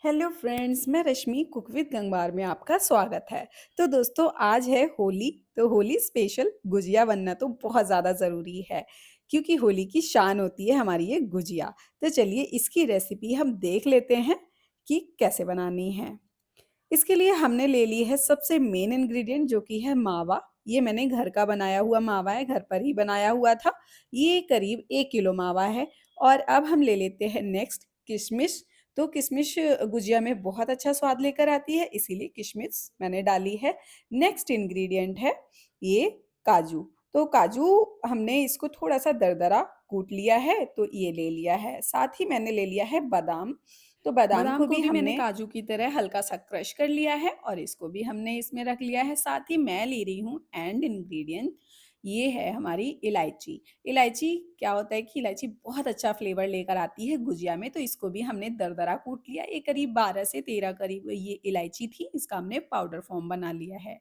Hello friends, मैं रश्मि cook with Gangwar में आपका स्वागत है। तो दोस्तों, आज है होली। तो होली स्पेशल गुजिया बनना तो बहुत ज़्यादा ज़रूरी है, क्योंकि होली की शान होती है हमारी ये गुजिया। तो चलिए इसकी रेसिपी हम देख लेते हैं कि कैसे बनानी है। इसके लिए हमने ले ली है सबसे मेन इंग्रेडिएंट, जो कि है मावा। ये मैंने घर का बनाया हुआ मावा है, घर पर ही बनाया हुआ था। ये करीब 1 किलो मावा है। और अब हम ले लेते हैं नेक्स्ट किशमिश। तो किशमिश गुजिया में बहुत अच्छा स्वाद लेकर आती है, इसीलिए किशमिश मैंने डाली है। नेक्स्ट इंग्रेडिएंट है ये काजू। तो काजू हमने इसको थोड़ा सा दरदरा कूट लिया है, तो ये ले लिया है। साथ ही मैंने ले लिया है बादाम। तो बादाम बादाम को को भी भी मैंने हमने काजू की तरह हल्का सा क्रश कर लिया है, और इसको भी हमने इसमें रख लिया है। साथ ही मैं ले रही हूँ एंड इंग्रेडिएंट, ये है हमारी इलायची। इलायची क्या होता है कि इलायची बहुत अच्छा फ्लेवर लेकर आती है गुजिया में, तो इसको भी हमने दरदरा कूट लिया। ये करीब 12 से 13 करीब ये इलायची थी, इसका हमने पाउडर फॉर्म बना लिया है।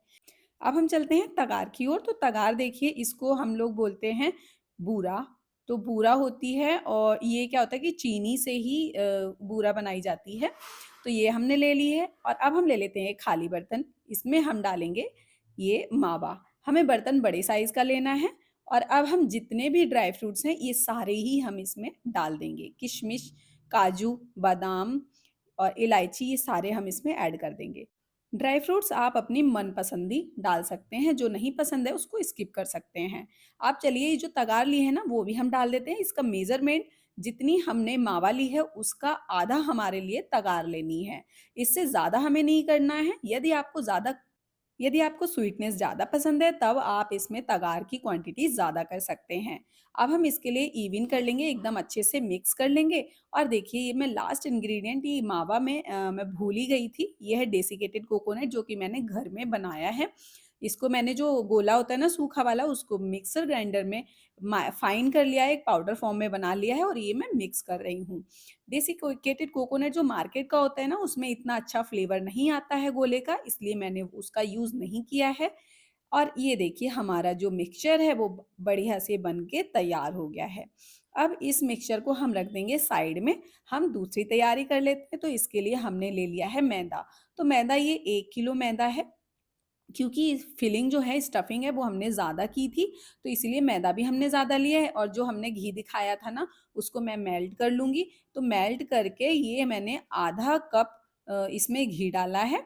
अब हम चलते हैं तगार की ओर। तो तगार देखिए, इसको हम लोग बोलते हैं बूरा। तो बूरा होती है, और ये क्या होता है कि चीनी से ही बूरा बनाई जाती है। तो ये हमने ले ली है। और अब हम ले लेते हैं एक खाली बर्तन। इसमें हम डालेंगे ये मावा। हमें बर्तन बड़े साइज का लेना है। और अब हम जितने भी ड्राई फ्रूट्स हैं ये सारे ही हम इसमें डाल देंगे। किशमिश, काजू, बादाम और इलायची, ये सारे हम इसमें ऐड कर देंगे। ड्राई फ्रूट्स आप अपनी मनपसंदी डाल सकते हैं, जो नहीं पसंद है उसको स्किप कर सकते हैं। आप चलिए ये जो तगार ली है ना, वो भी हम डाल देते हैं। इसका मेजरमेंट जितनी हमने मावा ली है उसका आधा हमारे लिए तगार लेनी है। इससे ज़्यादा हमें नहीं करना है। यदि आपको स्वीटनेस ज़्यादा पसंद है, तब आप इसमें तगार की क्वांटिटी ज़्यादा कर सकते हैं। अब हम इसके लिए इवन कर लेंगे, एकदम अच्छे से मिक्स कर लेंगे। और देखिए, ये मैं लास्ट इंग्रेडिएंट ये मावा में मैं भूल ही गई थी। ये है डेसिकेटेड कोकोनट, जो कि मैंने घर में बनाया है। इसको मैंने जो गोला होता है ना सूखा वाला, उसको मिक्सर ग्राइंडर में फाइन कर लिया है, एक पाउडर फॉर्म में बना लिया है, और ये मैं मिक्स कर रही हूँ। डेसिकेटेड कोकोनट जो मार्केट का होता है ना, उसमें इतना अच्छा फ्लेवर नहीं आता है गोले का, इसलिए मैंने उसका यूज़ नहीं किया है। और ये देखिए, हमारा जो मिक्सचर है वो बढ़िया से बन के तैयार हो गया है। अब इस मिक्सचर को हम रख देंगे साइड में। हम दूसरी तैयारी कर लेते हैं। तो इसके लिए हमने ले लिया है मैदा। तो मैदा, ये 1 किलो मैदा है। क्योंकि फिलिंग जो है, स्टफिंग है, वो हमने ज़्यादा की थी, तो इसलिए मैदा भी हमने ज़्यादा लिया है। और जो हमने घी दिखाया था ना, उसको मैं मेल्ट कर लूँगी। तो मेल्ट करके ये मैंने आधा कप इसमें घी डाला है।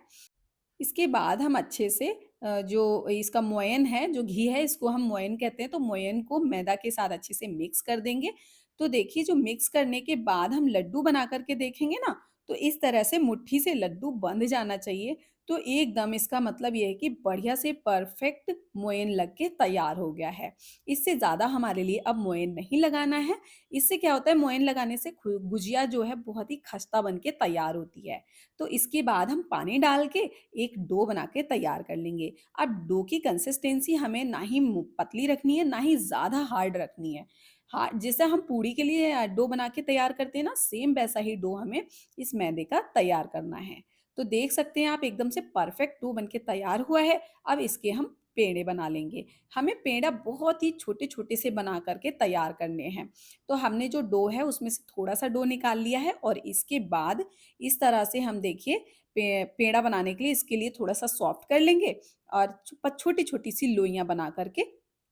इसके बाद हम अच्छे से जो इसका मोयन है, जो घी है, इसको हम मोयन कहते हैं, तो मोयन को मैदा के साथ अच्छे से मिक्स कर देंगे। तो देखिए, जो मिक्स करने के बाद हम लड्डू बना करके देखेंगे ना, तो इस तरह से मुट्ठी से लड्डू बंध जाना चाहिए। तो एकदम इसका मतलब ये है कि बढ़िया से परफेक्ट मोयन लग के तैयार हो गया है। इससे ज़्यादा हमारे लिए अब मोयन नहीं लगाना है। इससे क्या होता है, मोयन लगाने से गुजिया जो है बहुत ही खस्ता बन के तैयार होती है। तो इसके बाद हम पानी डाल के एक डो बना के तैयार कर लेंगे। अब डो की कंसिस्टेंसी हमें ना ही पतली रखनी है, ना ही ज़्यादा हार्ड रखनी है। हाँ, जैसा हम पूड़ी के लिए डो बना के तैयार करते हैं ना, सेम वैसा ही डो हमें इस मैदे का तैयार करना है। तो देख सकते हैं आप, एकदम से परफेक्ट डो बन के तैयार हुआ है। अब इसके हम पेड़े बना लेंगे। हमें पेड़ा बहुत ही छोटे-छोटे से बना करके तैयार करने हैं। तो हमने जो डो है उसमें से थोड़ा-सा डो निकाल लिया है, और इसके बाद इस तरह से हम देखिए पेड़ा बनाने के लिए इसके लिए थोड़ा-सा सॉफ्ट कर लेंगे, और छोटी-छोटी सी लोइयाँ बना करके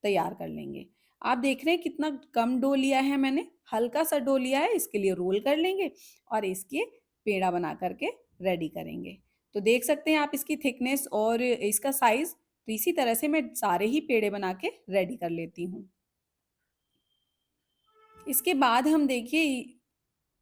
तैयार कर लेंगे। आप देख रहे हैं कितना कम डो लिया है मैंने, हल्का-सा डो लिया है। इसके लिए रोल कर लेंगे, और इसके पेड़ा बना करके रेडी करेंगे। तो देख सकते हैं आप इसकी थिकनेस और इसका साइज़। तो इसी तरह से मैं सारे ही पेड़े बना के रेडी कर लेती हूँ। इसके बाद हम देखिए,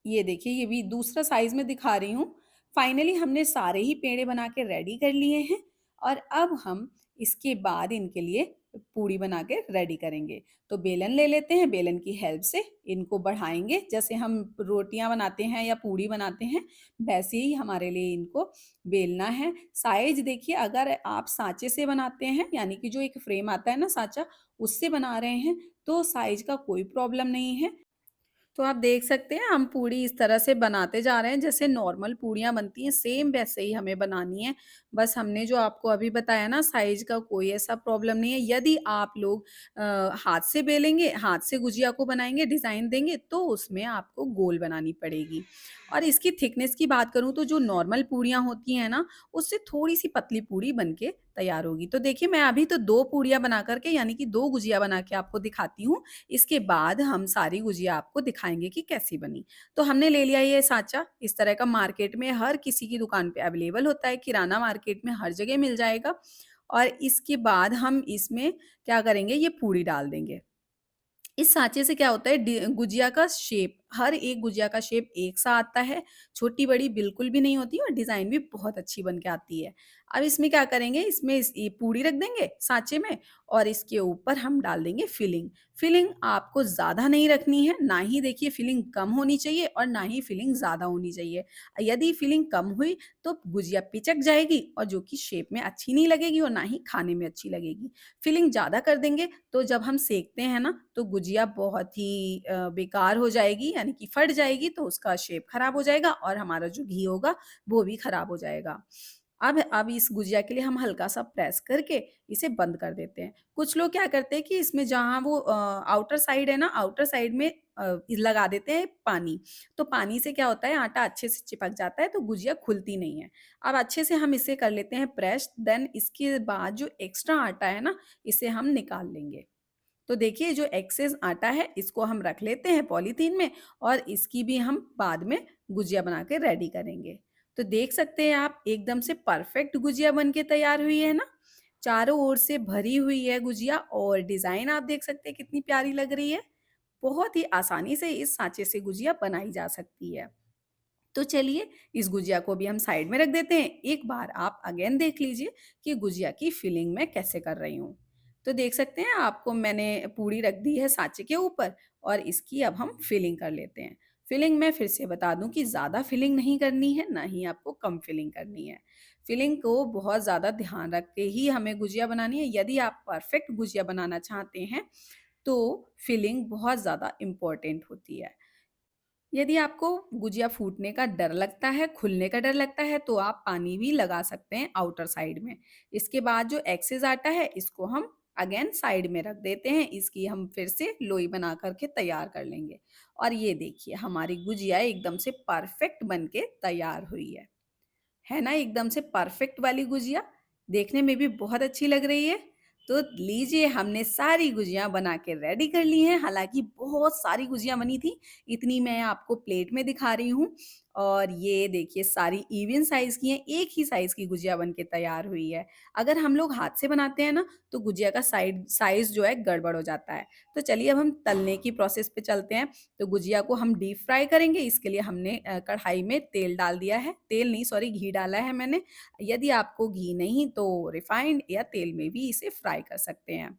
ये देखिए, ये भी दूसरा साइज़ में दिखा रही हूँ। फाइनली हमने सारे ही पेड़े बना के रेडी कर लिए हैं, और अब हम इसके बाद इनके लिए पूड़ी बना के रेडी करेंगे। तो बेलन ले लेते हैं, बेलन की हेल्प से इनको बढ़ाएँगे। जैसे हम रोटियाँ बनाते हैं या पूड़ी बनाते हैं, वैसे ही हमारे लिए इनको बेलना है। साइज़ देखिए, अगर आप साँचे से बनाते हैं, यानी कि जो एक फ्रेम आता है ना साँचा, उससे बना रहे हैं, तो साइज़ का कोई प्रॉब्लम नहीं है। तो आप देख सकते हैं हम पूड़ी इस तरह से बनाते जा रहे हैं जैसे नॉर्मल पूड़ियाँ बनती हैं सेम वैसे ही हमें बनानी है। बस हमने जो आपको अभी बताया ना साइज़ का कोई ऐसा प्रॉब्लम नहीं है। यदि आप लोग हाथ से बेलेंगे, हाथ से गुजिया को बनाएँगे, डिज़ाइन देंगे तो उसमें आपको गोल बनानी पड़ेगी। और इसकी थिकनेस की बात करूँ तो जो नॉर्मल पूड़ियाँ होती हैं ना, उससे थोड़ी-सी पतली पूड़ी बन के तैयार होगी। तो देखिए मैं अभी तो 2 पूड़ियाँ बना कर के यानी कि 2 गुजिया बना के आपको दिखाती हूँ। इसके बाद हम सारी गुजिया आपको दिखाएँगे कि कैसी बनी। तो हमने ले लिया ये साँचा, इस तरह का मार्केट में हर किसी की दुकान पे अवेलेबल होता है, किराना मार्केट में हर जगह मिल जाएगा। और इसके बाद हम इसमें क्या करेंगे, ये पूड़ी डाल देंगे। इस साँचे से क्या होता है गुजिया का शेप हर एक गुजिया का शेप एक सा आता है, छोटी-बड़ी बिल्कुल भी नहीं होती और डिज़ाइन भी बहुत अच्छी बन के आती है। अब इसमें क्या करेंगे, इसमें ये पूड़ी रख देंगे साँचे में और इसके ऊपर हम डाल देंगे फिलिंग। फिलिंग आपको ज़्यादा नहीं रखनी है, ना ही देखिए फिलिंग कम होनी चाहिए और ना ही फिलिंग ज़्यादा होनी चाहिए। यदि फिलिंग कम हुई तो गुजिया पिचक जाएगी और जो कि शेप में अच्छी नहीं लगेगी और ना ही खाने में अच्छी लगेगी। फिलिंग ज़्यादा कर देंगे तो जब हम सेकते हैं ना, तो गुजिया बहुत ही बेकार हो जाएगी यानी कि फट जाएगी तो उसका शेप खराब हो जाएगा और हमारा जो घी होगा, वो भी खराब हो जाएगा। अब इस गुजिया के लिए हम हल्का-सा प्रेस करके इसे बंद कर देते हैं। कुछ लोग क्या करते हैं कि इसमें जहाँ वो आउटर साइड है ना, आउटर साइड में लगा देते हैं पानी। तो पानी से क्या होता है आटा अच्छे से चिपक जाता है तो गुजिया खुलती नहीं है। अब अच्छे से हम इसे कर लेते हैं प्रेस देन इसके बाद जो एक्स्ट्रा आटा है ना, इसे हम निकाल लेंगे। तो देखिए जो एक्सेस आटा है इसको हम रख लेते हैं पॉलीथीन में और इसकी भी हम बाद में गुजिया बना के रेडी करेंगे। तो देख सकते हैं आप एकदम से परफेक्ट गुजिया बन के तैयार हुई है ना? चारों ओर से भरी हुई है गुजिया और डिज़ाइन आप देख सकते हैं कितनी प्यारी लग रही है। बहुत ही आसानी से इस साँचे से गुजिया बनाई जा सकती है। तो चलिए इस गुजिया को भी हम साइड में रख देते हैं। एक बार आप अगेन देख लीजिए कि गुजिया की फिलिंग मैं कैसे कर रही हूँ। तो देख सकते हैं आपको मैंने पूड़ी रख दी है साँचे के ऊपर और इसकी अब हम फिलिंग कर लेते हैं। फिलिंग मैं फिर से बता दूँ कि ज़्यादा फिलिंग नहीं करनी है, ना ही आपको कम फिलिंग करनी है। फिलिंग को बहुत ज़्यादा ध्यान रख के ही हमें गुजिया बनानी है। यदि आप परफेक्ट गुजिया बनाना चाहते हैं, तो फिलिंग बहुत ज़्यादा इम्पोर्टेंट होती है। यदि आपको गुजिया फूटने का डर लगता है, खुलने का डर लगता है, तो आप पानी भी लगा सकते हैं आउटर साइड में। इसके बाद जो एक्सेस आटा है, इसको हम अगेन साइड में रख देते हैं। इसकी हम फिर से लोई बना कर के तैयार कर लेंगे। और ये देखिए हमारी गुजिया एकदम से परफेक्ट बन के तैयार हुई है ना एकदम से परफेक्ट वाली गुजिया? देखने में भी बहुत अच्छी लग रही है। तो लीजिए हमने सारी गुजिया बना के रेडी कर ली हैं। हालाँकि बहुत सारी गुजिया बनी थी, इतनी मैं आपको प्लेट में दिखा रही हूँ। और ये देखिए सारी इवन साइज़ की हैं, एक ही साइज़ की गुजिया बन के तैयार हुई है। अगर हम लोग हाथ से बनाते हैं ना, तो गुजिया का साइज़ जो है गड़बड़ हो जाता है। तो चलिए अब हम तलने की प्रोसेस पे चलते हैं। तो गुजिया को हम डीप फ्राई करेंगे इसके लिए हमने कढ़ाई में तेल डाल दिया है तेल नहीं सॉरी घी डाला है मैंने यदि आपको घी नहीं तो रिफाइंड या तेल में भी इसे फ्राई कर सकते हैं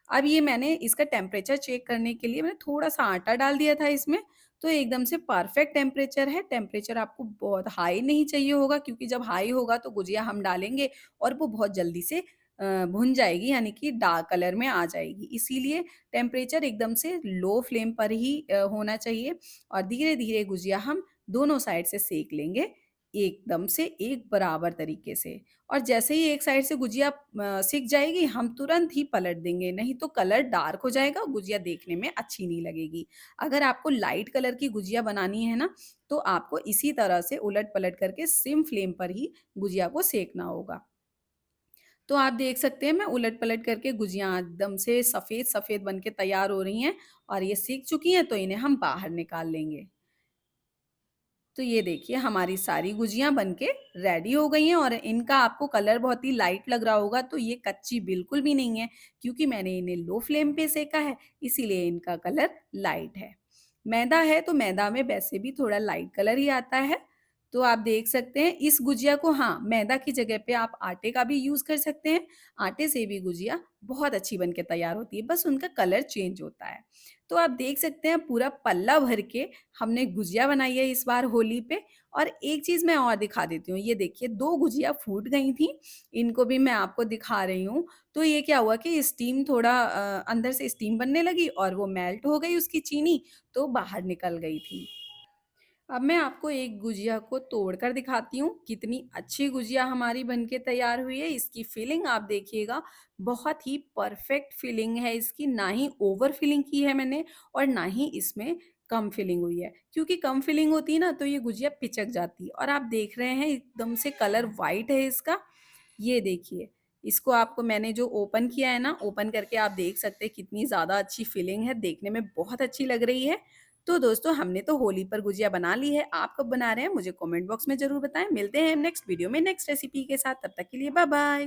अब ये मैंने इसका टेम्परेचर चेक करने के लिए मैंने थोड़ा सा आटा डाल दिया था इसमें तो एकदम से परफेक्ट टेम्परेचर है टेम्परेचर आपको बहुत हाई नहीं चाहिए होगा क्योंकि जब हाई होगा तो गुजिया हम डालेंगे और वो बहुत जल्दी से भुन जाएगी यानी कि डार्क कलर में आ जाएगी इसीलिए टेम्परेचर एकदम से लो फ्लेम पर ही होना चाहिए और धीरे-धीरे गुजिया हम दोनों साइड से सेक लेंगे, एकदम से एक बराबर तरीके से। और जैसे ही एक साइड से गुजिया सिक जाएगी, हम तुरंत ही पलट देंगे, नहीं तो कलर डार्क हो जाएगा, गुजिया देखने में अच्छी नहीं लगेगी। अगर आपको लाइट कलर की गुजिया बनानी है ना, तो आपको इसी तरह से उलट-पलट करके सिम फ्लेम पर ही गुजिया को सेकना होगा। तो आप देख सकते हैं मैं उलट-पलट करके गुजिया एकदम से सफ़ेद-सफ़ेद बन के तैयार हो रही हैं और ये सिक चुकी हैं तो इन्हें हम बाहर निकाल लेंगे। तो ये देखिए हमारी सारी गुजिया बनके रेडी हो गई हैं और इनका आपको कलर बहुत ही लाइट लग रहा होगा तो ये कच्ची बिल्कुल भी नहीं है क्योंकि मैंने इन्हें लो फ्लेम पे सेका है इसीलिए इनका कलर लाइट है। मैदा है तो मैदा में वैसे भी थोड़ा लाइट कलर ही आता है। तो आप देख सकते हैं इस गुजिया को हाँ, मैदा की जगह पे आप आटे का भी यूज़ कर सकते हैं। आटे से भी गुजिया बहुत अच्छी बन के तैयार होती है, बस उनका कलर चेंज होता है। तो आप देख सकते हैं पूरा पल्ला भर के हमने गुजिया बनाई है इस बार होली पे। और एक चीज़ मैं और दिखा देती हूँ, ये देखिए 2 गुजिया फूट गई थी, इनको भी मैं आपको दिखा रही हूँ। तो ये क्या हुआ कि स्टीम थोड़ा अंदर से स्टीम बनने लगी और वो मेल्ट हो गई उसकी चीनी, तो बाहर निकल गई थी। अब मैं आपको एक गुजिया को तोड़कर दिखाती हूँ, कितनी अच्छी गुजिया हमारी बनके तैयार हुई है। इसकी फिलिंग आप देखिएगा, बहुत ही परफेक्ट फिलिंग है इसकी, ना ही ओवर फिलिंग की है मैंने और ना ही इसमें कम फिलिंग हुई है। क्योंकि कम फिलिंग होती है ना तो ये गुजिया पिचक जाती है और आप देख रहे हैं एकदम से कलर व्हाइट है इसका। ये देखिए, इसको आपको मैंने जो ओपन किया है ना, ओपन करके आप देख सकते हैं कितनी ज़्यादा अच्छी फिलिंग है, देखने में बहुत अच्छी लग रही है। तो दोस्तों हमने तो होली पर गुजिया बना ली है, आप कब बना रहे हैं मुझे कमेंट बॉक्स में ज़रूर बताएँ। मिलते हैं नेक्स्ट वीडियो में नेक्स्ट रेसिपी के साथ, तब तक के लिए बाय बाय।